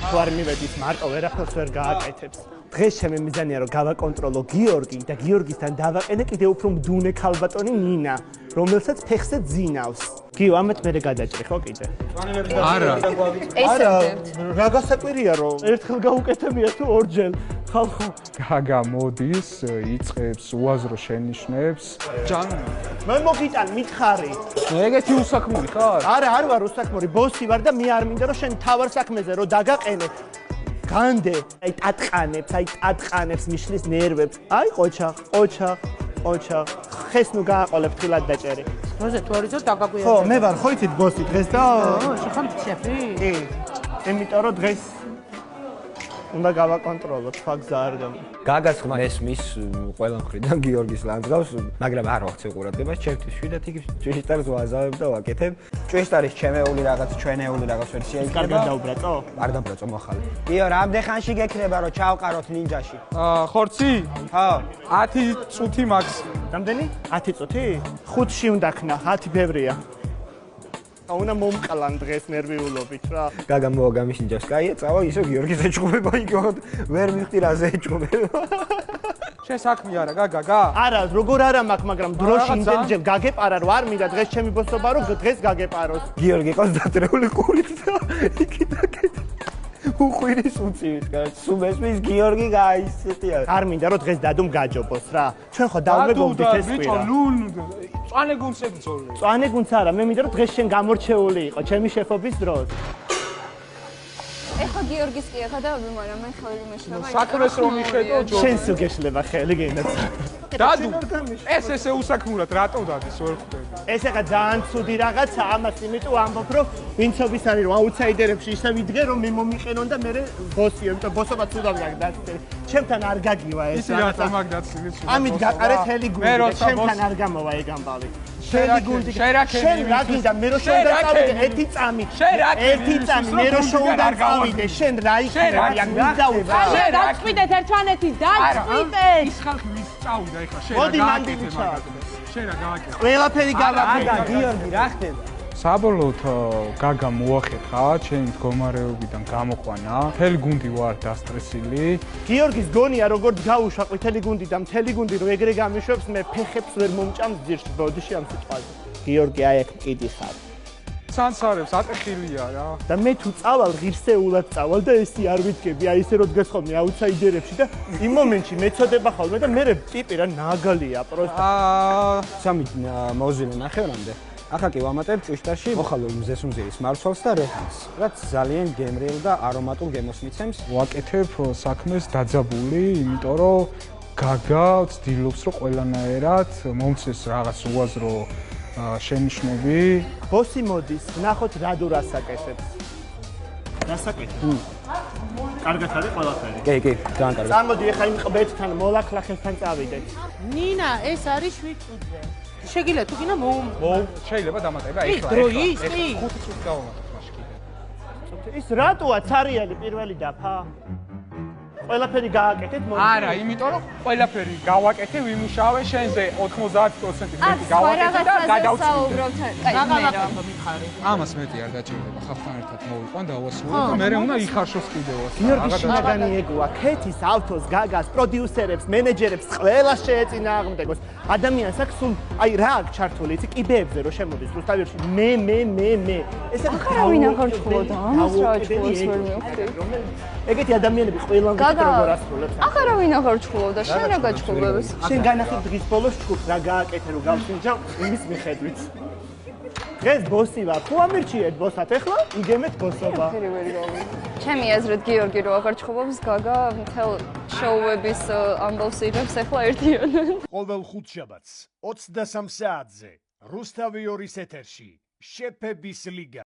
თუ არ მივედის მარტო ვერაფერს ვერ გააკეთებს. დღეს ჩემი მიზანია რომ გავაკონტროლო გიორგი და გიორგისთან დავაყენე კიდევ უფრო მდუნე ქალბატონი ნინა, რომელსაც ფეხზე ძინავს. გიო, ამათ მე გადაჭრი ხო კიდე? არა. არა, რა გასაკვირია რომ ერთხელ გაუკეთებია თუ ორჯერ. ხალხო, გაგა მოდის, იწყებს უაზრო შენიშვნებს. ჯანო. მე მოგიტან მითხარი. ეგეთი უსაქმური ხარ? არა, არ ვარ უსაქმური, ბოსი ვარ და მე არ მინდა რომ შენ თავარ საქმეზე რომ დაგაყენე. განდე, აი ტატყანებს მიშლის ნერვებს. აი ყოჩა. ხეს ნუ გააყოლებ თილად დაჭერი. როზე თუ არ იცოდ დაგაგვიარდა. ხო, მე ვარ, ხო იცით ბოსი დღეს და შეხან შეფი? კი. იმიტომ რომ დღეს უნდა გავაკონტროლოთ, სხვა გზა არ გამ. გაგას ხმა ესმის ყველა მხრიდან გიორგის ლანძღავს, მაგრამ არ ვახცე ყურადღებას, ჩემთვის შვიდათ იქ ჭვიშტარს ვაზავებ და ვაკეთებ. ჭვიშტარის ჩემეული რაღაც, ჩვენეული რაღაც ვერსია იქნება. კარგად დაუბრაწო? არ დაბრაწო მოხალე. გიო, რამდენ ხანში გექნება რომ ჩავყაროთ ნინჯაში? ხორცი? ხო. 10 წუთი მაქს. რამდენი? 10 წუთი? 5-ში უნდა ქნა, 10 ბევრია. უნდა მომყალან დღეს ნერვიულობით რა. გაგა მოვა გამიშინჯავს, კაია, წავა ისო გიორგის ეჭყობება იქ ვერ მივხვდი რაზე ეჭყობება. შენ საქმე არა, გაგა? არა, როგორ არა მაქვს, მაგრამ დროში იმდენჯერ გაგეპარა რომ არ მინდა დღეს ჩემი ბოსობა რომ დღეს გაგეპაროს. გიორგი ყავს დატრეული ყურით და იქით აკეთე. უყვირის უწივით, კარგი. სულ მესმის გიორგი გაისწია. არ მინდა რომ დღეს დადუმ გაჯობოს რა. ჩვენ ხო დავმეგობრდით ეს კვირა. წვანე გუნცები ძოლე. წვანე გუნც არა, მე მინდა რომ დღეს შენ გამორჩეული იყო ჩემი შეფობის დროს. ეხლა გიორგის კი ახლა დავები, მაგრამ მე ხელი მეშლება. საქმეს რომ მიხედო ჯო. შენ სულ გეშლება ხელი გენდაც. დადუ. ესე უსაქმურად რატო დადის ვერ ხვდები? ეს ახლა ძალიან ცუდი რაღაცაა, ამას იმიტომ ამბობ რომ ვინცობის არის რომ აუთსაიდერებში ისე ვიდგე რომ მე მომიყენონ და მე ბოსიო, იმიტომ ბოსობა ცუდად გაგდაცდე. ჩემთან არ გაგივა ეს. ისი რატომ აქ დაცილეს? ამით გაყარეთ ჰელი გუნდი და ჩემთან არ გამოვა ეგ ამბავი. შენი გუნდი. შენ რა გინდა მე რო შენ დავწავიდე ერთი წამი. ერთი წამი მე რო შენ დავწავიდე, შენ რა იქნება? მინდა უცხო. შენ დაწვიდეთ ერთმანეთის, დაწვიდეთ. ის ხალხი ვის წავიდა ეხლა შენ მოდი მანდილი ჩავაგდე. შენ რა გააკეთე? ყველაფერი გავაკეთე. აგა გიორგი რა ხდება? საბოლოოდ გაგა მოახერხა ჩემი მდგომარეობიდან გამოყვანა. მთელი გუნდი ვარ დასტრესილი. გიორგის გონია როგორც გაუშვა ყვითელი გუნდი და მთელი გუნდი რო ეგრე გამიშვებს მე ფეხებს ვერ მომჭამს ძირში ბოდიში ამ სიტყვაზე. გიორგი აი აქ კიდი ხარ. სანსარებს ატეხილია რა. და მე თუ წავალ ღირსეულად წავალ და ესი არ ვიდგები აი ესე რო დგეს ხოლმე აუთსაიდერებში და იმ მომენტში მეწოდება ხოლმე და მე ტიპი რა ნაგალია პროსტა. სამი მოვზილე ნახევრამდე. ახლა კი ვამატებ ჭვიშტარში მოხალო მზესუმზირის მარცვალს და რეჰანს, რაც ძალიან გემრიელ და არომატულ გემოს მიცემს. ვაკეთებ საქმეს დაძაბული, იმიტომ რომ გაგა ვცდილობს რომ ყველანაირად მომცეს რაღაც უაზრო შენიშვნები. ბოსი მოდის, ნახოთ რა დურას აკეთებს. გასაკეთებ. კარგად არის ყველაფერი. კი, ძალიან კარგი. წამოდი ახლა იმ ყბეთთან მოლაქლახებთან წავიდეთ. ნინა, ეს არის 7 წუთზე. შეგიძლია თუ გინდა შეიძლება დამატება ეხლა. დრო ის კი. 5 წუთი დავამატებ მაშინ კიდე. ის რატოა ცარიელი პირველი დაფა? ყველაფერი გააკეთეთ მოდი. არა, იმიტომ რომ ყველაფერი გავაკეთე, ვიმუშავე შენზე 90% მეტი გავაკეთე და გადავწყვიტე. ამას მეტი არ დაჭირდება, ხალხთან ერთად მოვიყვან და ავასრულე და მე უნდა იხარშოს კიდევაც. გიორგი შინაგანი ეგოა, ქეთის, ავთოს, გაგას, პროდიუსერებს, მენეჯერებს ყველას შეეწინააღმდეგოს. ადამიანს აქვს სულ აი რა აქვს ჩართული, იცი კიბეებზე რო შემოდის რუსთავიაში მე. ესე ახლა ვინ აღარჩხულობდა ამას რა აჩხულობს ვერ მივხვდი. ეგეთი ადამიანები ყველგან როგორ ასრულებს. ახლა ვინ აღარჩხულობდა, შენ რა გაჩხულებს? შენ განახილ დღის ბოლოს ჯგუფს რა გააკეთე რომ გავსინჯავ იმის მიხედვით. დღეს ბოსი ვარ, თუ ამირჩიეთ ბოსად ახლა იგემეთ ბოსობა. ჩემი აზრით გიორგი რო აღარჩხულობს, გაგა მთელ შოუების ამბავს იღებს ახლა ერთიანად. ყოველ ხუთშაბათს 23 საათზე რუსთავი 2-ის ეთერში შეფების ლიგა.